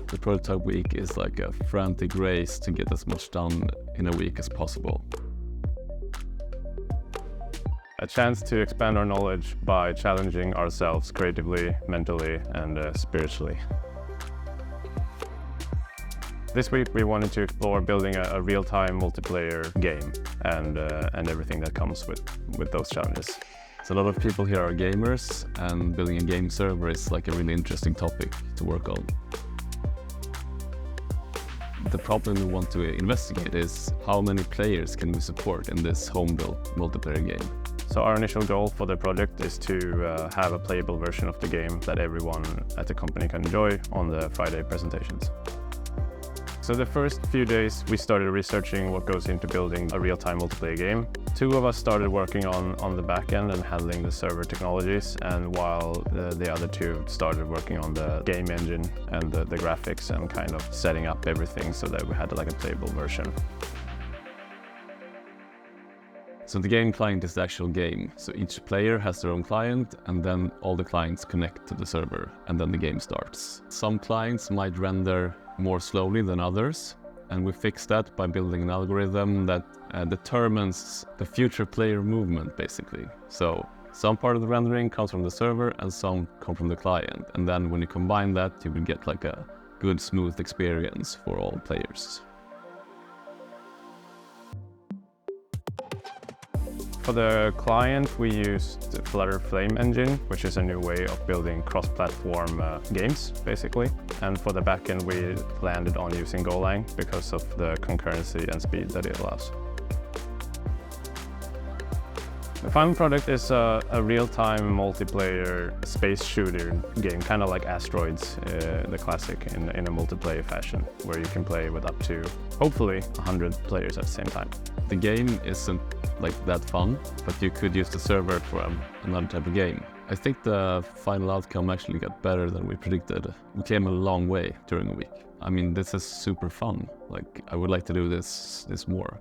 The prototype week is like a frantic race to get as much done in a week as possible. A chance to expand our knowledge by challenging ourselves creatively, mentally, and spiritually. This week we wanted to explore building a real-time multiplayer game and everything that comes with those challenges. So a lot of people here are gamers, and building a game server is like a really interesting topic to work on. The problem we want to investigate is how many players can we support in this home-built multiplayer game. So our initial goal for the project is to have a playable version of the game that everyone at the company can enjoy on the Friday presentations. So the first few days we started researching what goes into building a real-time multiplayer game. Two of us started working on the back end and handling the server technologies, and while the other two started working on the game engine and the graphics and kind of setting up everything so that we had like a playable version. So the game client is the actual game. So each player has their own client, and then all the clients connect to the server, and then the game starts. Some clients might render more slowly than others, and we fix that by building an algorithm that determines the future player movement, basically. So some part of the rendering comes from the server and some come from the client, and then when you combine that, you will get like a good, smooth experience for all players. For the client, we used the Flutter Flame engine, which is a new way of building cross-platform games, basically. And for the backend, we landed on using Golang because of the concurrency and speed that it allows. The final product is a real-time multiplayer space shooter game, kind of like Asteroids, the classic, in a multiplayer fashion, where you can play with up to, hopefully, 100 players at the same time. The game isn't like that fun, but you could use the server for another type of game. I think the final outcome actually got better than we predicted. We came a long way during a week. I mean, this is super fun. Like, I would like to do this more.